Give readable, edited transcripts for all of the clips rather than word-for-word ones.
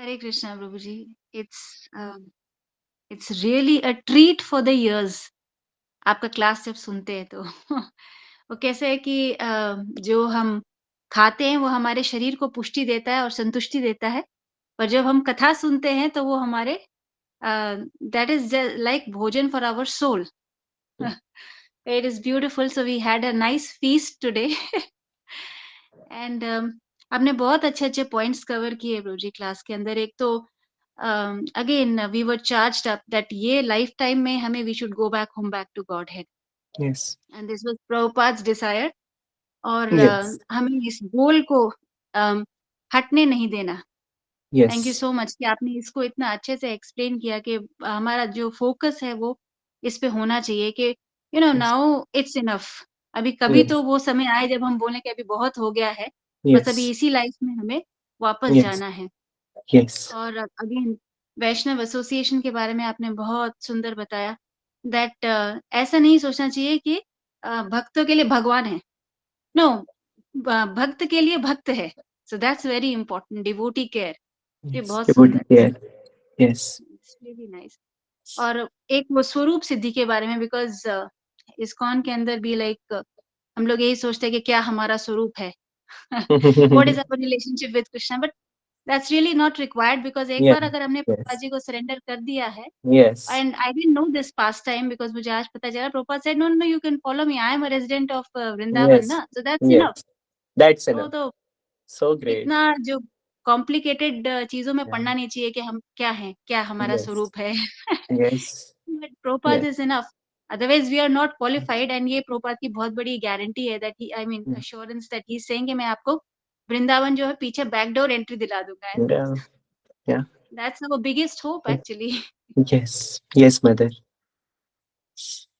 Hare Krishna prabhu ji. It's it's really a treat for the ears. आपका class जब सुनते हैं तो वो कैसे है कि जो हम खाते हैं वो हमारे शरीर को पुष्टि देता है और संतुष्टि देता है। पर जब हम कथा सुनते हैं तो वो हमारे that is like bhojan for our soul. It is beautiful, so we had a nice feast today. And आपने बहुत अच्छे-अच्छे पॉइंट्स कवर किए प्रभु जी क्लास के अंदर। एक तो again we were charged up that ये लाइफ टाइम में हमें we should go back home back to Godhead Yes. And this was Prabhupada's desire. और Yes. हमें इस गोल को हटने नहीं देना। Thank you Yes. So much कि आपने इसको इतना अच्छे से एक्सप्लेन किया कि हमारा जो फोकस है वो इस पे होना चाहिए कि Yes. Now it's enough. अभी कभी तो Yes. वो समय आए जब हम बोलें कि अभी बहुत हो गया है, बस अभी Yes. इसी लाइफ में हमें वापस Yes. जाना है। Yes. और अगेन वैष्णव एसोसिएशन के बारे में आपने बहुत सुंदर बताया दैट ऐसा नहीं सोचना चाहिए कि भक्तों के लिए भगवान है। नो, भक्त के लिए भक्त है। So that's very important, devotee care. ये Yes. बहुत Devotee सुंदर, care. Yes. It's really nice. और एक वो स्वरूप सिद्धि के बारे में, बिकॉज़ इस्कॉन के अंदर भी लाइक हम लोग यही सोचते हैं कि क्या हमारा स्वरूप है? What is our relationship with Krishna? But that's really not required, because एक Yeah. बार अगर हमने प्रभुपाद Yes. जी को सरेंडर कर दिया है, Yes. And I didn't know this past time, because मुझे आज पता चला Prabhupada said no no you can follow me, I am a resident of Vrindavan Yes. ना, so that's enough. Yes. That's enough. तो So great. इतना जो कॉम्प्लिकेटेड चीज़ों में Yeah. पढ़ना नहीं चाहिए कि हम क्या हैं, क्या हमारा Yes. स्वरूप है। Yes. But Prabhupada Yes. Is enough, otherwise we are not qualified. And ये प्रभुपाद की बहुत बड़ी गारंटी है that he, I mean Yeah. Assurance that he is saying कि मैं आपको वृंदावन जो है पीछे बैकडोर एंट्री दिला दूँगा। And Yeah. Yeah. That's our biggest hope actually. Yes. Yes, mother.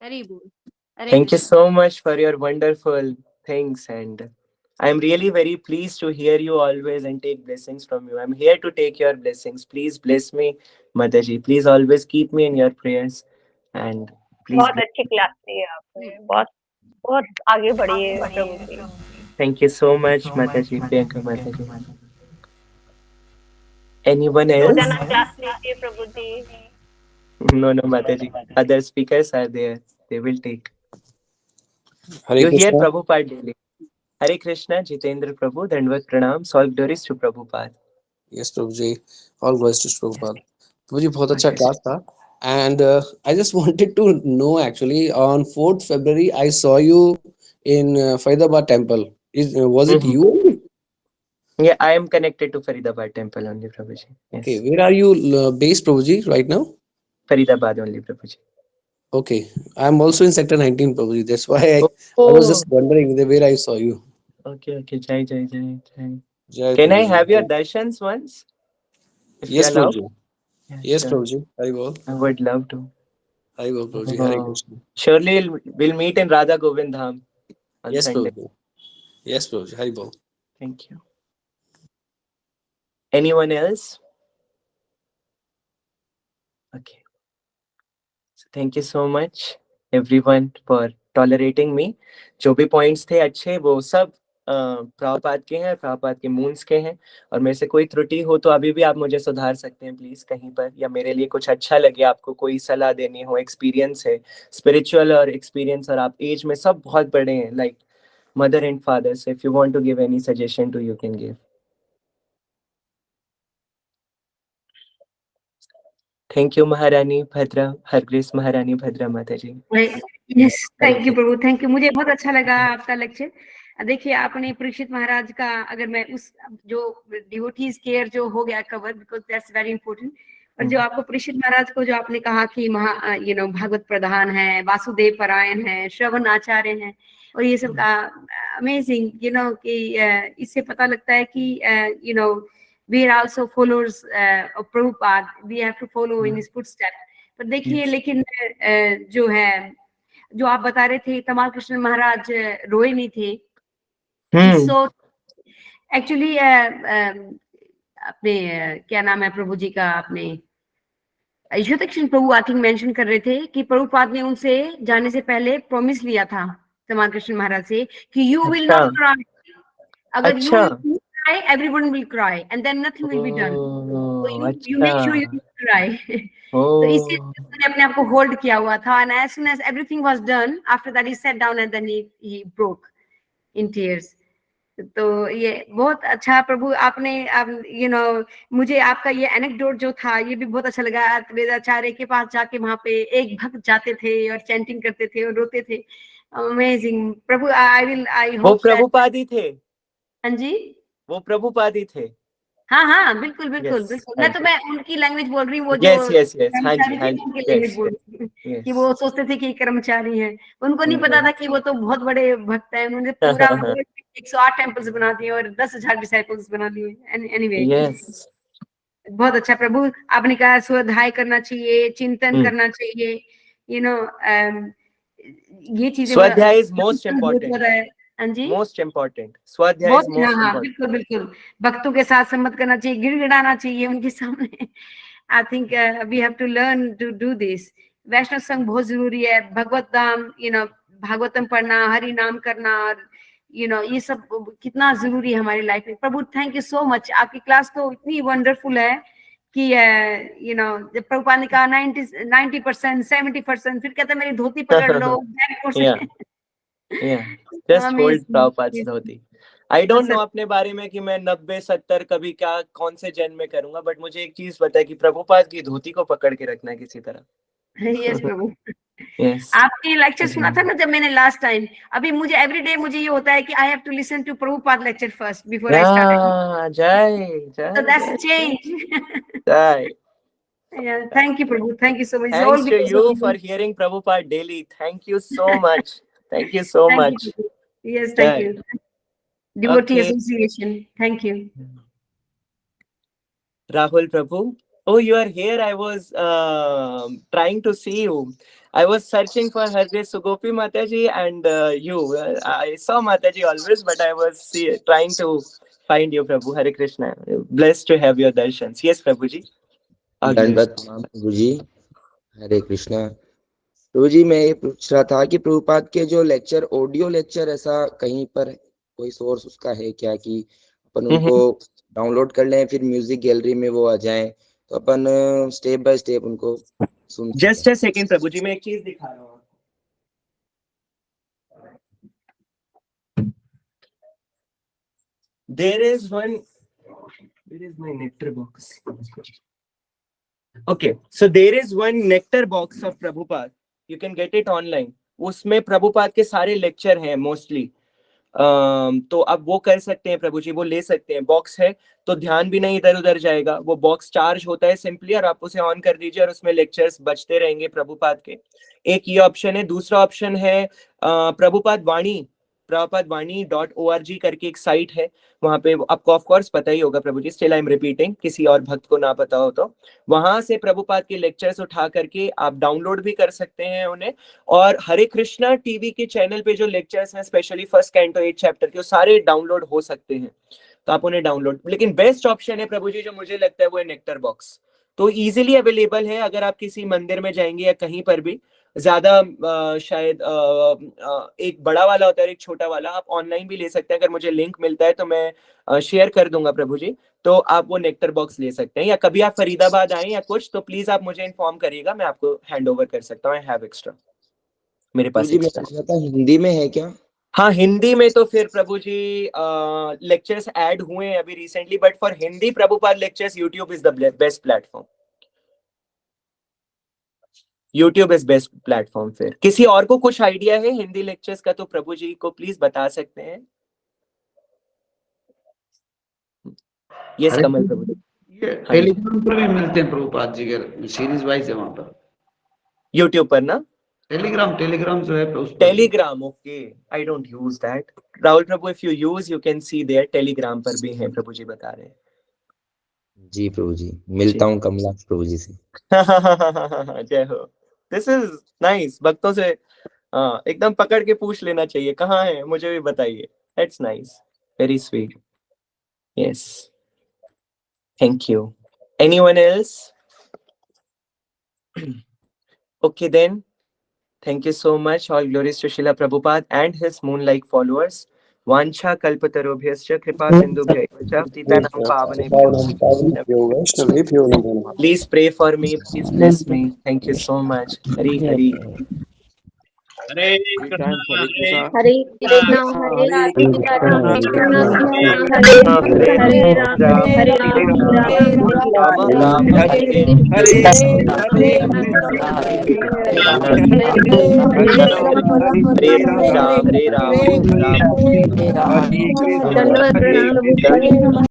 Hari बोल, Hare Thank you Krishna. so much for your wonderful things, and I'm really very pleased to hear you always and take blessings from you. I'm here to take your blessings. Please bless me, Mataji. Please always keep me in your prayers, and please बहुत bless. अच्छी class दी है आपने, बहुत बहुत आगे बढ़िए प्रभु जी। Thank you so much, Mataji. Priyanka Mataji. Anyone else? रोजाना class लीजिए प्रभु जी। No, no, Mataji. Other speakers are there. They will take. Hare You hear Krishna. Prabhupada daily. Hare Krishna, Jitendra Prabhu, Dandvat Pranam, solve glories to Prabhupada. Yes, Prabhuji. All glories to Yes. Prabhupada. Prabhuji, बहुत अच्छा Okay. Class था. And I just wanted to know actually on 4th February I saw you in Faridabad temple. Was it Mm-hmm. you? Yeah, I am connected to Faridabad temple only, Prabhuji. Okay, Yes. where are you based, Prabhuji, right now? Faridabad only, Prabhuji. Okay, I'm also in sector 19, Prabhuji. That's why I was Oh, just wondering where I saw you. okay, okay. Jai, jai, jai, jai. Jai Can I Prabhuji. have your darshans once, if you Yes, allow? Prabhuji. Yeah, Yes, sure. Prabhuji. Hari Bol. I would love to. Hari Bol, Prabhuji. Hare Oh, Krishna. surely we'll meet in Radha Govind Dham on Yes, Sunday. Prabhuji. Yes, Prabhuji. Hari Bol. Thank you. Anyone else? Okay. So thank you so much, everyone, for tolerating me. जो भी points थे अच्छे वो सब प्रभुपाद के हैं, प्रभुपाद के moons के हैं। और मेरे से कोई त्रुटि हो तो अभी भी आप मुझे सुधार सकते हैं प्लीज कहीं पर, या मेरे लिए कुछ अच्छा लगे, आपको कोई सलाह देनी हो, एक्सपीरियंस है स्पिरिचुअल और एक्सपीरियंस, और आप एज में सब बहुत बड़े हैं, like mother and father, so if you want to give any suggestion to you can give. Thank you Maharani Bhadra, her grace Maharani Bhadra Mata ji. Yes, thank you Prabhu, thank you. मुझे बहुत अच्छा लगा आपका लेक्चर। देखिए आपने परीक्षित महाराज का, अगर मैं उस जो डिवोटीज केयर जो हो गया cover, because that's very important. और जो आपको परीक्षित महाराज को जो आपने कहा कि भागवत प्रधान है, वासुदेव परायण है, श्रवण आचार्य हैं, और ये सब का अमेजिंग, कि इससे पता लगता है कि we are also followers of Prabhupada. We have to follow in his footsteps. पर देखिए लेकिन जो है, जो आप बता रहे थे तमाल कृष्ण महाराज रोए नहीं थे। सो एक्चुअली अपने क्या नाम है प्रभु जी का, अपने ईश्वर प्रभु आई थिंक मेंशन कर रहे थे कि प्रभुपाद ने उनसे जाने से पहले प्रॉमिस लिया था तमाल कृष्ण महाराज से कि यू विल नॉट क्राई। अगर you cry, everyone will cry, and then nothing will be done. So you make sure you अच्छा don't cry. तो इसे ओ उसने अपने आप को होल्ड किया हुआ था, and as soon as everything was done, after that he sat down and then he broke in tears. तो ये बहुत अच्छा प्रभु आपने मुझे आपका ये एनेक्डोट जो था ये भी बहुत अच्छा लगा। वेदाचार्य के पास जाके वहां पे एक भक्त जाते थे और चैंटिंग करते थे और रोते थे। अमेजिंग प्रभु, आई वो होप दैट। प्रभुपाद ही थे, हाँ जी, वो प्रभुपाद ही थे। हाँ हाँ, बिल्कुल बिल्कुल यस बिल्कुल। हाँ मैं तो जी, मैं उनकी लैंग्वेज बोल रही हूँ, वो जो यस यस यस हाँ जी कर्मचारी हाँ थे जी, उनकी लैंग्वेज यस बोल रही हूँ कि यस वो सोचते थे कि ये कर्मचारी हैं। उनको नहीं पता था कि वो तो बहुत बड़े भक्त हैं। उन्होंने पूरा वर्ल्ड 108 टेम्पल्स बना दिए और 10,000 डिसाइपल्स बना दिए। एनीवे, यस बहुत अच्छा प्रभु आपने कहा स्वाध्याय करना चाहिए, चिंतन करना चाहिए, ये चीजें स्वाध्याय इज मोस्ट बहुत हो इम्पोर्टेंट, रहा है। हाँ जी, मोस्ट इम्पोर्टेंट, स्वाध्याय बहुत, इज हाँ मोस्ट हाँ, इम्पोर्टेंट। बिल्कुल बिल्कुल। भक्तों के साथ संमत करना चाहिए, गिड़गिड़ाना चाहिए उनके सामने। I think we have to learn to do this. Vaishnav Sangh बहुत जरूरी है। भगवत धाम, भागवतम पढ़ना, हरि नाम करना, और ये सब कितना जरूरी है हमारी लाइफ में। प्रभु थैंक यू सो मच, आपकी क्लास तो इतनी वंडरफुल है कि जब प्रभुपाद ने कहा 90%, 70%, फिर कहते मेरी धोती पकड़ लो, Yeah, yeah. Just hold Prabhupada's dhoti. I don't know अपने बारे में कि मैं 90-70 कभी क्या कौन से जन्म में करूंगा, बट मुझे एक चीज पता है कि प्रभुपाद की धोती को पकड़ के रखना है किसी तरह। यस प्रभु। Yes. आपके लेक्चर सुना था ना जब मैंने लास्ट टाइम, अभी मुझे एवरीडे मुझे ये होता है कि I have to listen to Prabhupada lecture first before I start. Yeah, जय So that's a जय change. जय। Yeah, thank you Prabhu, thank you so much. It's all Thanks to because you of for you. hearing Prabhupada daily. Thank you so much. Thank you so Thank much. you Prabhu. Yes, thank Jai. you. Devotee Okay. Association, thank you. Rahul Prabhu. Oh, you are here. I was trying to see you. I was searching for Hardev Sugopi Mataji and you. I saw Mataji always, but I was trying to find you, Prabhu. Hare Krishna. Blessed to have your darshans. Yes, Prabhuji. दंडवत प्रणाम प्रभु जी। हरे कृष्णा। प्रभु जी मैं ये पूछ रहा था कि प्रभुपाद के जो लेक्चर, ऑडियो लेक्चर, ऐसा कहीं पर कोई सोर्स उसका है क्या कि अपन उनको डाउनलोड कर लें, फिर म्यूजिक गैलरी में वो आ जाएं, तो अपन स्टेप बाय स्टेप उनको सुन सकें। जस्ट अ सेकंड प्रभुजी, मैं एक चीज दिखा रहा हूँ। There is one. Where is my nectar box? Okay, so there is one nectar box of Prabhupada. You can get it online. उसमें प्रभुपाद के सारे लेक्चर हैं मोस्टली। तो आप वो कर सकते हैं प्रभु जी, वो ले सकते हैं। बॉक्स है तो ध्यान भी नहीं इधर उधर जाएगा। वो बॉक्स चार्ज होता है सिंपली, और आप उसे ऑन कर दीजिए और उसमें लेक्चर्स बजते रहेंगे प्रभुपाद के। एक ये ऑप्शन है। दूसरा ऑप्शन है प्रभुपाद वाणी, prabhupadwani.org करके एक साइट है। वहां पे आपको ऑफ कोर्स पता ही होगा प्रभु जी, स्टिल आई एम रिपीटिंग, किसी और भक्त को ना पता हो तो। वहां से प्रभुपाद के लेक्चर्स उठा करके आप डाउनलोड भी कर सकते हैं उन्हें। और हरे कृष्णा टीवी के चैनल पे जो लेक्चर्स हैं, स्पेशली फर्स्ट कैंटो 8 चैप्टर के, वो सारे डाउनलोड हो सकते हैं, तो आप उन्हें डाउनलोड। लेकिन बेस्ट ऑप्शन है प्रभु जी जो मुझे लगता है वो है नेक्टर बॉक्स। तो इजीली अवेलेबल है। अगर आप किसी मंदिर में जाएंगे या कहीं पर भी, ज्यादा शायद एक बड़ा वाला होता है और एक छोटा वाला, आप ऑनलाइन भी ले सकते हैं। अगर मुझे लिंक मिलता है तो मैं शेयर कर दूंगा प्रभु जी, तो आप वो नेक्टर बॉक्स ले सकते हैं। या कभी आप फरीदाबाद आए या कुछ, तो प्लीज आप मुझे इन्फॉर्म करिएगा, मैं आपको हैंड ओवर कर सकता हूँ। आई हैव एक्स्ट्रा, मेरे प्रभु पास जी मैं एक्स्ट्रा। पूछ रहा था हिंदी में है क्या? हाँ, हिंदी में तो फिर प्रभु जी लेक्चर्स ऐड हुए हैं अभी recently, but for Hindi Prabhupada lectures YouTube is the best platform. YouTube is best platform. फिर किसी और को कुछ आइडिया है हिंदी लेक्चर्स का तो प्रभु जी को प्लीज बता सकते हैं। यस कमल प्रभु जी। ये टेलीग्राम पर भी मिलते हैं प्रभुपाद जी के, सीरीज वाइज है वहां पर, यूट्यूब पर ना। टेलीग्राम जो है उस पर। Telegram, okay, I don't use that. Rahul Prabhu, if you use, you can see there, Telegram पर भी है, प्रभु जी बता रहे हैं। जी प्रभु जी, मिलता हूँ कमलाक्ष प्रभु जी से। जय हो। This is nice. भक्तों से एकदम पकड़ के पूछ लेना चाहिए, कहाँ है मुझे भी बताइए। That's nice, very sweet. Yes, thank you. Anyone else? Okay then, thank you so much. All glories to Srila Prabhupada and his moon-like followers. वाञ्छा कल्पतरुभ्यश्च कृपा सिन्धुभ्यैव च पतितानां पावनेभ्यो Please pray for me. Please bless me. Thank you so much. Hari Hari. Hare Krishna, Hare Krishna, Hare Krishna, Krishna Krishna, Hare Hare, Hare Rama, Rama Hare Hare Hare, Hare Hare Ram, Ram दंडवत प्रणाम प्रभु जी।